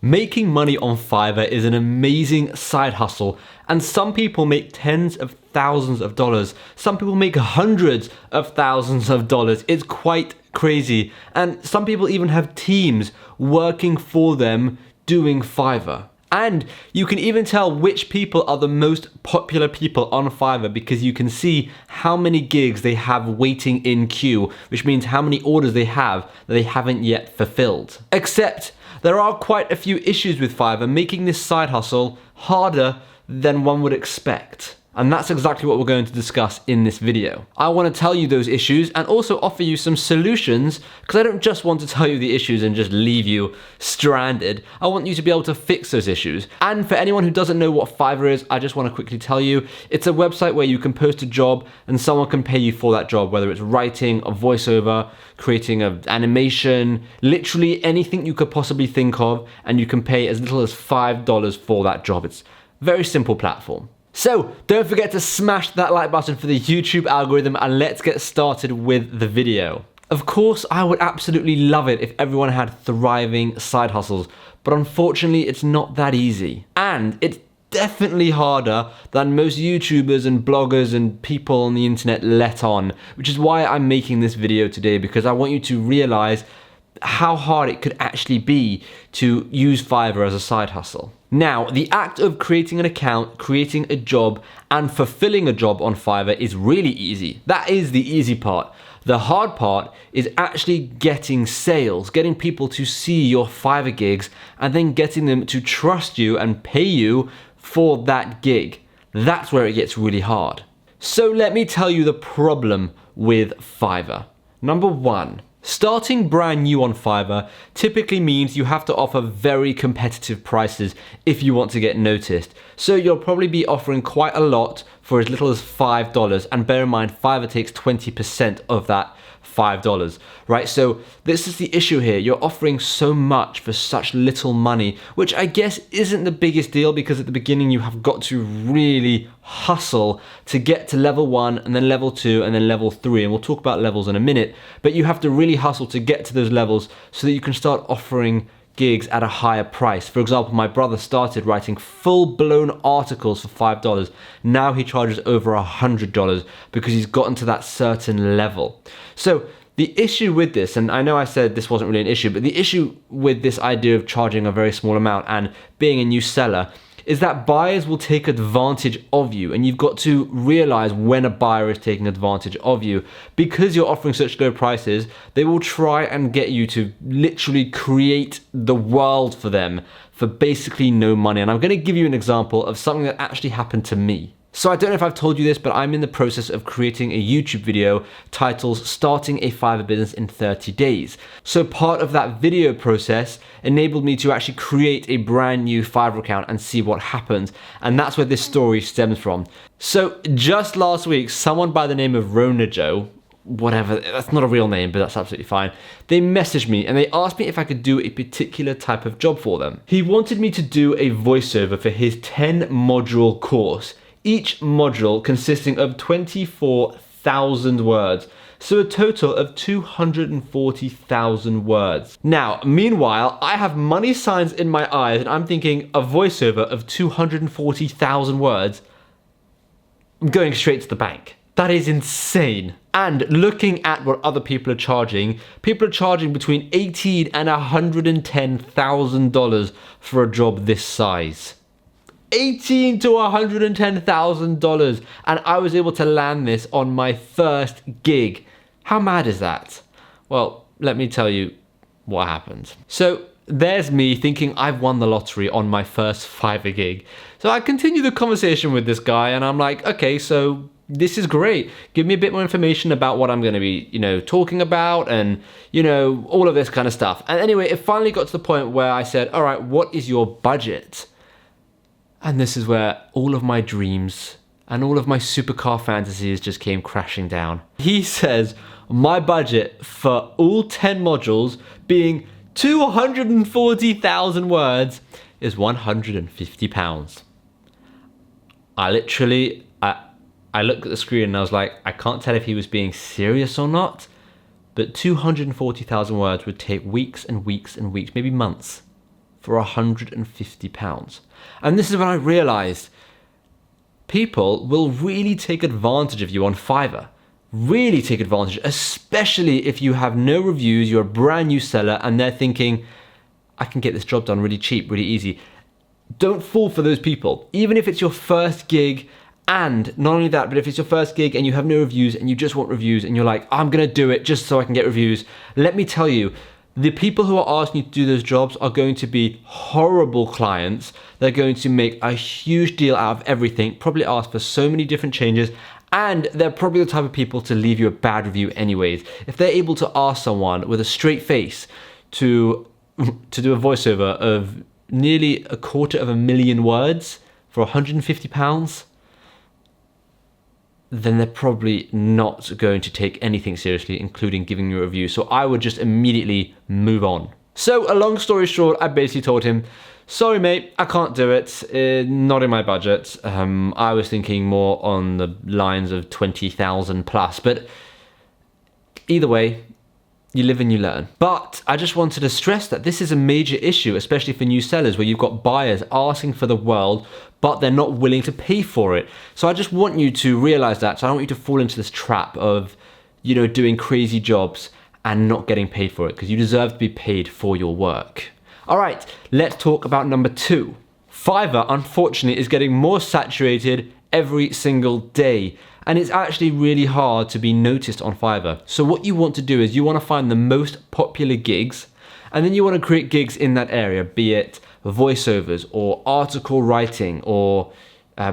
Making money on Fiverr is an amazing side hustle, and some people make tens of thousands of dollars. Some people make hundreds of thousands of dollars. It's quite crazy. And some people even have teams working for them doing Fiverr. And you can even tell which people are the most popular people on Fiverr because you can see how many gigs they have waiting in queue, which means how many orders they have that they haven't yet fulfilled. Except there are quite a few issues with Fiverr, making this side hustle harder than one would expect. And that's exactly what we're going to discuss in this video. I want to tell you those issues and also offer you some solutions, because I don't just want to tell you the issues and just leave you stranded. I want you to be able to fix those issues. And for anyone who doesn't know what Fiverr is, I just want to quickly tell you, it's a website where you can post a job and someone can pay you for that job, whether it's writing a voiceover, creating an animation, literally anything you could possibly think of, and you can pay as little as $5 for that job. It's a very simple platform. So don't forget to smash that like button for the YouTube algorithm, and let's get started with the video. Of course, I would absolutely love it if everyone had thriving side hustles, but unfortunately it's not that easy. And it's definitely harder than most YouTubers and bloggers and people on the internet let on, which is why I'm making this video today, because I want you to realize how hard it could actually be to use Fiverr as a side hustle. Now, the act of creating an account, creating a job, and fulfilling a job on Fiverr is really easy. That is the easy part. The hard part is actually getting sales, getting people to see your Fiverr gigs, and then getting them to trust you and pay you for that gig. That's where it gets really hard. So let me tell you the problem with Fiverr. Number one, starting brand new on Fiverr typically means you have to offer very competitive prices if you want to get noticed. So you'll probably be offering quite a lot for as little as $5, and bear in mind Fiverr takes 20% of that $5, right? So this is the issue here. You're offering so much for such little money, which I guess isn't the biggest deal, because at the beginning you have got to really hustle to get to level 1 and then level 2 and then level 3, and we'll talk about levels in a minute, but you have to really hustle to get to those levels so that you can start offering gigs at a higher price. For example, my brother started writing full-blown articles for $5. Now he charges over $100 because he's gotten to that certain level. So the issue with this, and I know I said this wasn't really an issue, but the issue with this idea of charging a very small amount and being a new seller is that buyers will take advantage of you, and you've got to realize when a buyer is taking advantage of you. Because you're offering such low prices, they will try and get you to literally create the world for them for basically no money. And I'm going to give you an example of something that actually happened to me. So I don't know if I've told you this, but I'm in the process of creating a YouTube video titled Starting a Fiverr Business in 30 Days. So part of that video process enabled me to actually create a brand new Fiverr account and see what happens. And that's where this story stems from. So just last week, someone by the name of Rona Joe, whatever, that's not a real name, but that's absolutely fine. They messaged me and they asked me if I could do a particular type of job for them. He wanted me to do a voiceover for his 10-module course. Each module consisting of 24,000 words, so a total of 240,000 words. Now, meanwhile, I have money signs in my eyes and I'm thinking a voiceover of 240,000 words, I'm going straight to the bank. That is insane. And looking at what other people are charging between $18,000 and $110,000 for a job this size. $18,000 to $110,000, and I was able to land this on my first gig. How mad is that? Well, let me tell you what happened. So there's me thinking I've won the lottery on my first Fiverr gig. So I continue the conversation with this guy and I'm like, okay, so this is great. Give me a bit more information about what I'm going to be, talking about and, all of this kind of stuff. And anyway, it finally got to the point where I said, all right, what is your budget? And this is where all of my dreams and all of my supercar fantasies just came crashing down. He says, my budget for all 10 modules being 240,000 words is £150. I looked at the screen and I was like, I can't tell if he was being serious or not, but 240,000 words would take weeks and weeks and weeks, maybe months, for £150. And this is when I realized people will really take advantage of you on Fiverr. Really take advantage, especially if you have no reviews, you're a brand new seller, and they're thinking, I can get this job done really cheap, really easy. Don't fall for those people. Even if it's your first gig, and not only that, but if it's your first gig and you have no reviews and you just want reviews and you're like, I'm gonna do it just so I can get reviews, let me tell you, the people who are asking you to do those jobs are going to be horrible clients. They're going to make a huge deal out of everything, probably ask for so many different changes, and they're probably the type of people to leave you a bad review anyways. If they're able to ask someone with a straight face to do a voiceover of nearly 250,000 words for £150, then they're probably not going to take anything seriously, including giving you a review. So I would just immediately move on. So a long story short, I basically told him, sorry mate, I can't do it, not in my budget. I was thinking more on the lines of 20,000 plus, but either way, you live and you learn. But I just wanted to stress that this is a major issue, especially for new sellers, where you've got buyers asking for the world, but they're not willing to pay for it. So I just want you to realize that. So I don't want you to fall into this trap of, doing crazy jobs and not getting paid for it, because you deserve to be paid for your work. All right, let's talk about number 2. Fiverr, unfortunately, is getting more saturated every single day. And it's actually really hard to be noticed on Fiverr. So what you want to do is you want to find the most popular gigs, and then you want to create gigs in that area, be it voiceovers or article writing or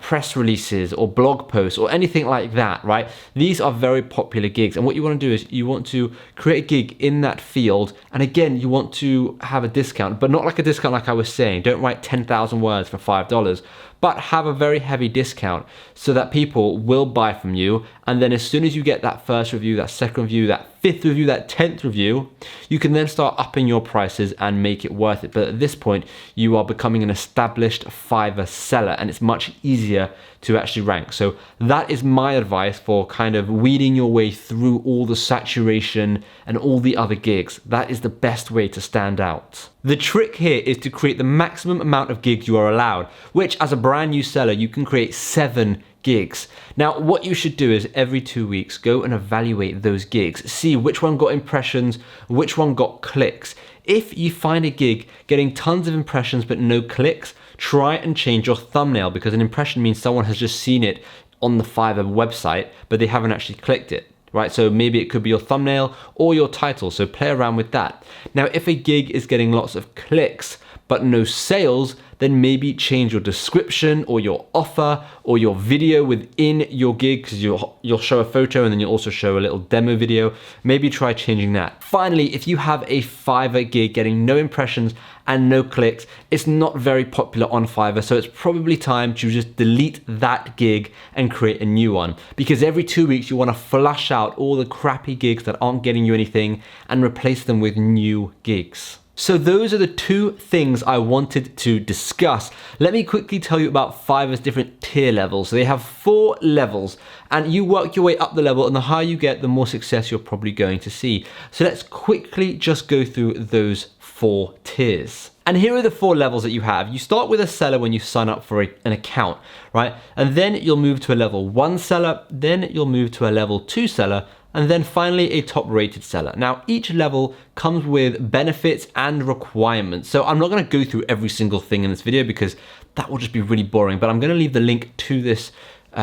press releases or blog posts or anything like that, right? These are very popular gigs. And what you want to do is you want to create a gig in that field. And again, you want to have a discount, but not like a discount like I was saying. Don't write 10,000 words for $5, but have a very heavy discount so that people will buy from you. And then as soon as you get that first review, that second review, that 5th review, that 10th review, you can then start upping your prices and make it worth it. But at this point, you are becoming an established Fiverr seller, and it's much easier to actually rank. So that is my advice for kind of weeding your way through all the saturation and all the other gigs. That is the best way to stand out. The trick here is to create the maximum amount of gigs you are allowed, which as a brand new seller, you can create 7 gigs. Now, what you should do is every 2 weeks, go and evaluate those gigs. See which one got impressions, which one got clicks. If you find a gig getting tons of impressions but no clicks, try and change your thumbnail, because an impression means someone has just seen it on the Fiverr website, but they haven't actually clicked it. Right, so maybe it could be your thumbnail or your title, so play around with that. Now, if a gig is getting lots of clicks but no sales, then maybe change your description or your offer or your video within your gig, because you'll show a photo and then you'll also show a little demo video. Maybe try changing that. Finally, if you have a Fiverr gig getting no impressions and no clicks, it's not very popular on Fiverr, so it's probably time to just delete that gig and create a new one, because every 2 weeks you want to flush out all the crappy gigs that aren't getting you anything and replace them with new gigs. So those are the 2 things I wanted to discuss. Let me quickly tell you about Fiverr's different tier levels. So they have 4 levels, and you work your way up the level, and the higher you get, the more success you're probably going to see. So let's quickly just go through those 4 tiers. And here are the 4 levels that you have. You start with a seller when you sign up for an account, right? And then you'll move to a level 1 seller, then you'll move to a level 2 seller, and then finally a top rated seller. Now, each level comes with benefits and requirements. So I'm not gonna go through every single thing in this video because that will just be really boring, but I'm gonna leave the link to this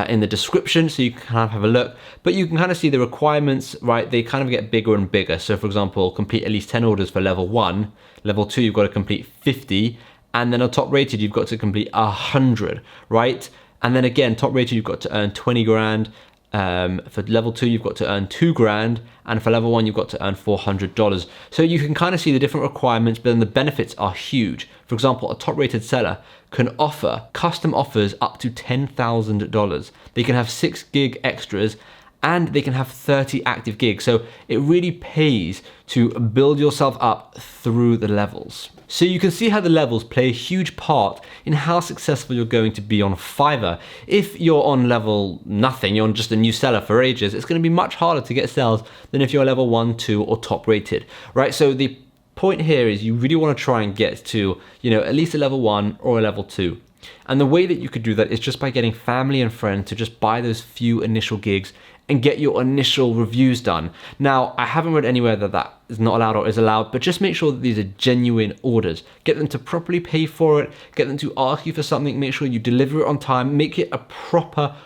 in the description so you can kind of have a look. But you can kind of see the requirements, right? They kind of get bigger and bigger. So for example, complete at least 10 orders for level 1. Level 2, you've got to complete 50. And then on top rated, you've got to complete 100, right? And then again, top rated, you've got to earn 20 grand. For level 2, you've got to earn 2 grand, and for level 1, you've got to earn $400. So you can kind of see the different requirements, but then the benefits are huge. For example, a top rated seller can offer custom offers up to $10,000. They can have 6 gig extras, and they can have 30 active gigs. So it really pays to build yourself up through the levels. So you can see how the levels play a huge part in how successful you're going to be on Fiverr. If you're on level nothing, you're just a new seller for ages, it's going to be much harder to get sales than if you're level 1, 2, or top rated, right? So the point here is you really want to try and get to, you know, at least a level 1 or a level 2. And the way that you could do that is just by getting family and friends to just buy those few initial gigs and get your initial reviews done. Now, I haven't read anywhere that that is not allowed or is allowed, but just make sure that these are genuine orders. Get them to properly pay for it, get them to ask you for something, make sure you deliver it on time, make it a proper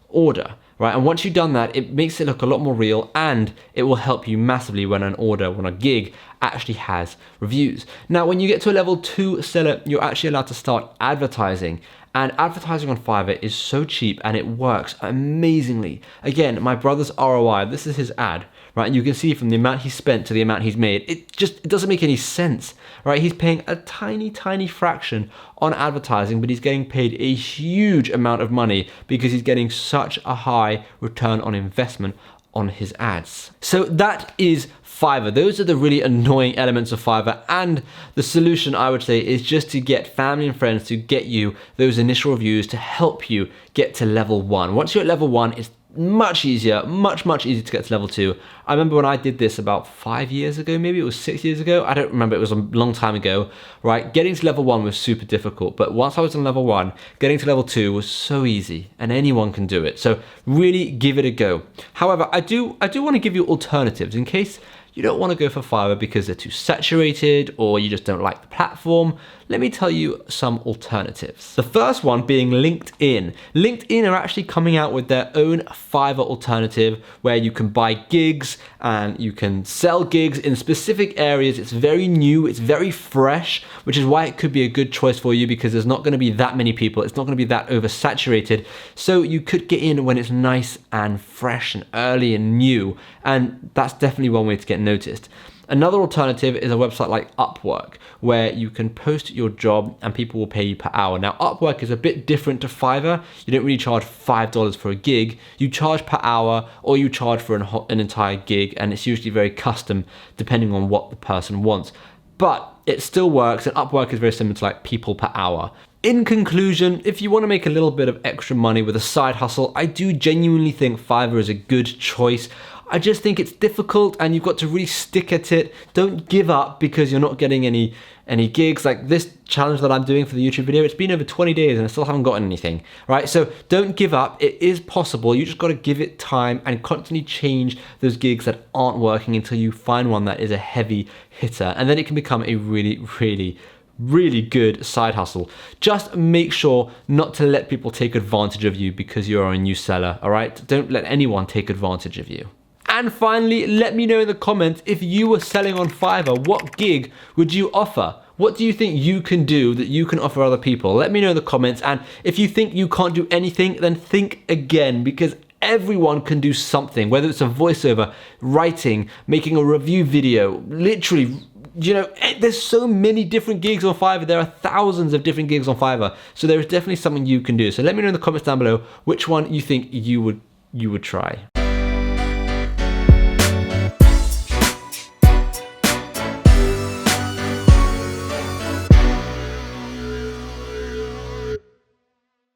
order, right? And once you've done that, it makes it look a lot more real, and it will help you massively when a gig actually has reviews. Now, when you get to a level 2 seller, you're actually allowed to start advertising. And advertising on Fiverr is so cheap and it works amazingly. Again, my brother's ROI, this is his ad, right? And you can see from the amount he spent to the amount he's made, it doesn't make any sense, right? He's paying a tiny fraction on advertising, but he's getting paid a huge amount of money because he's getting such a high return on investment on his ads. So that is Fiverr. Those are the really annoying elements of Fiverr, and the solution, I would say, is just to get family and friends to get you those initial reviews to help you get to level 1. Once you're at level 1, it's much easier, much easier to get to level 2. I remember when I did this about 5 years ago, maybe it was 6 years ago, I don't remember, it was a long time ago, right? Getting to level 1 was super difficult, but once I was on level 1, getting to level 2 was so easy, and anyone can do it. So really give it a go. However, I do want to give you alternatives in case you don't want to go for Fiverr because they're too saturated or you just don't like the platform. Let me tell you some alternatives. The first one being LinkedIn. LinkedIn are actually coming out with their own Fiverr alternative where you can buy gigs and you can sell gigs in specific areas. It's very new, it's very fresh, which is why it could be a good choice for you because there's not going to be that many people. It's not going to be that oversaturated. So you could get in when it's nice and fresh and early and new. And that's definitely one way to get noticed. Another alternative is a website like Upwork, where you can post your job and people will pay you per hour. Now, Upwork is a bit different to Fiverr. You don't really charge $5 for a gig. You charge per hour or you charge for an entire gig, and it's usually very custom depending on what the person wants. But it still works, and Upwork is very similar to like people per hour. In conclusion, if you want to make a little bit of extra money with a side hustle, I do genuinely think Fiverr is a good choice. I just think it's difficult and you've got to really stick at it. Don't give up because you're not getting any gigs. Like this challenge that I'm doing for the YouTube video, it's been over 20 days and I still haven't gotten anything, right? So don't give up. It is possible. You just got to give it time and constantly change those gigs that aren't working until you find one that is a heavy hitter. And then it can become a really good side hustle. Just make sure not to let people take advantage of you because you're a new seller, all right? Don't let anyone take advantage of you. And finally, let me know in the comments, if you were selling on Fiverr, what gig would you offer? What do you think you can do that you can offer other people? Let me know in the comments. And if you think you can't do anything, then think again, because everyone can do something, whether it's a voiceover, writing, making a review video, literally, you know, there's so many different gigs on Fiverr. There are thousands of different gigs on Fiverr. So there is definitely something you can do. So let me know in the comments down below which one you think you would try.